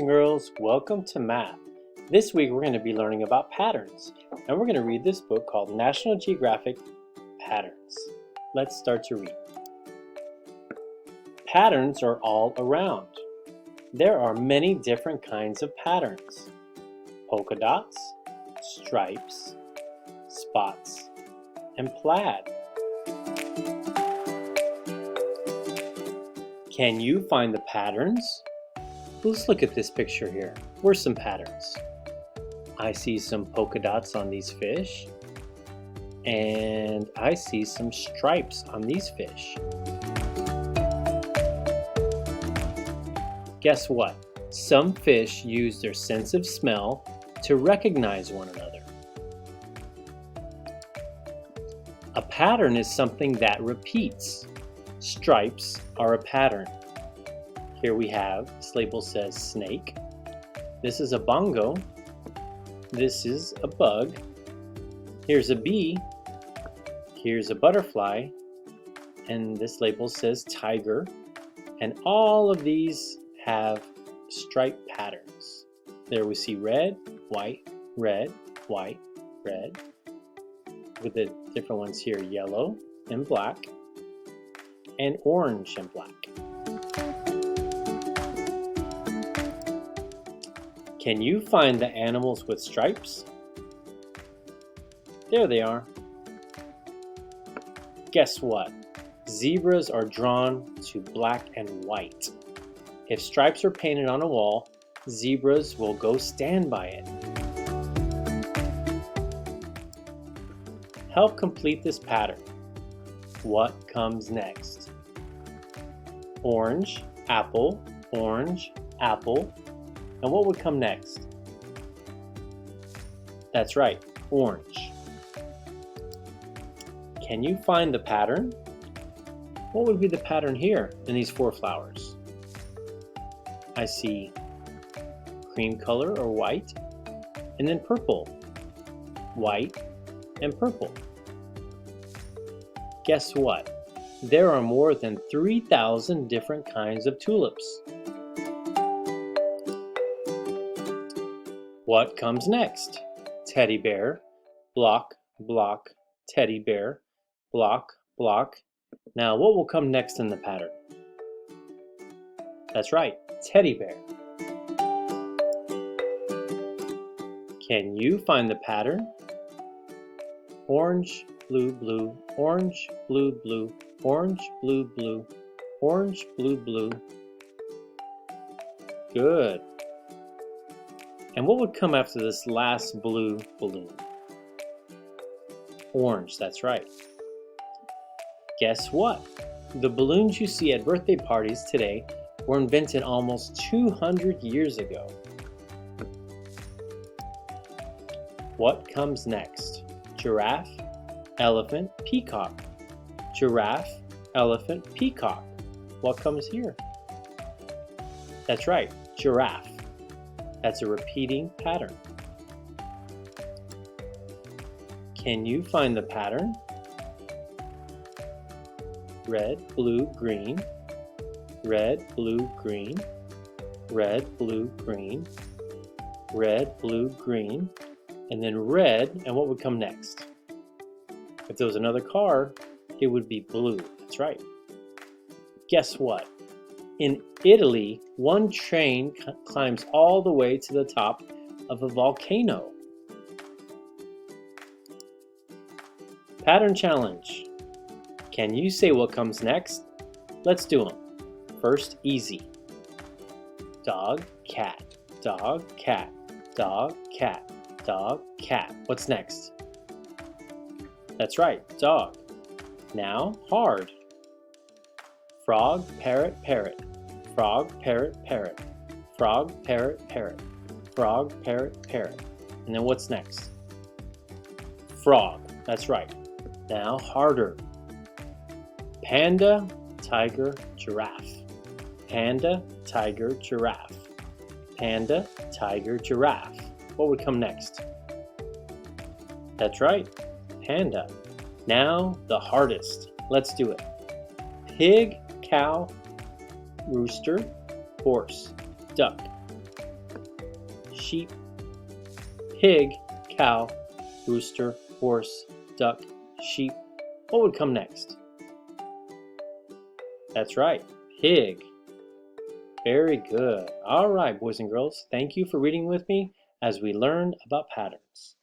and girls, welcome to math. This week we're going to be learning about patterns, and we're going to read this book called National Geographic Patterns. Let's start to read. Patterns are all around. There are many different kinds of patterns. Polka dots, stripes, spots, and plaid. Can you find the patterns? Let's look at this picture here. Where's some patterns? I see some polka dots on these fish, and I see some stripes on these fish. Guess what? Some fish use their sense of smell to recognize one another. A pattern is something that repeats. Stripes are a pattern. Here we have, this label says snake. This is a bongo. This is a bug. Here's a bee. Here's a butterfly. And this label says tiger. And all of these have stripe patterns. There we see red, white, red, white, red. With the different ones here, yellow and black, and orange and black. Can you find the animals with stripes? There they are. Guess what? Zebras are drawn to black and white. If stripes are painted on a wall, zebras will go stand by it. Help complete this pattern. What comes next? Orange, apple, orange, apple. And what would come next? That's right, orange. Can you find the pattern? What would be the pattern here in these four flowers? I see cream color or white, and then purple, white, and purple. Guess what? There are more than 3,000 different kinds of tulips. What comes next? Teddy bear, block, block, teddy bear, block, block. Now what will come next in the pattern? That's right, teddy bear. Can you find the pattern? Orange, blue, blue, orange, blue, blue, orange, blue, blue, orange, blue, blue. Good. And what would come after this last blue balloon? Orange, that's right. Guess what? The balloons you see at birthday parties today were invented almost 200 years ago. What comes next? Giraffe, elephant, peacock. Giraffe, elephant, peacock. What comes here? That's right, giraffe. That's a repeating pattern. Can you find the pattern? Red, blue, green. Red, blue, green. Red, blue, green. Red, blue, green. And then red, and what would come next? If there was another car, it would be blue. That's right. Guess what? In Italy, one train climbs all the way to the top of a volcano. Pattern challenge. Can you say what comes next? Let's do them. First, easy. Dog, cat, dog, cat, dog, cat, dog, cat. What's next? That's right, dog. Now, hard. Frog, parrot, parrot. Frog, parrot, parrot. Frog, parrot, parrot. Frog, parrot, parrot. And then what's next? Frog. That's right. Now harder. Panda, tiger, giraffe. Panda, tiger, giraffe. Panda, tiger, giraffe. What would come next? That's right. Panda. Now the hardest. Let's do it. Pig, cow, rooster, horse, duck. sheep, pig, cow, rooster, horse, duck, sheep. What would come next? That's right, pig. Very good. All right, boys and girls, thank you for reading with me as we learned about patterns.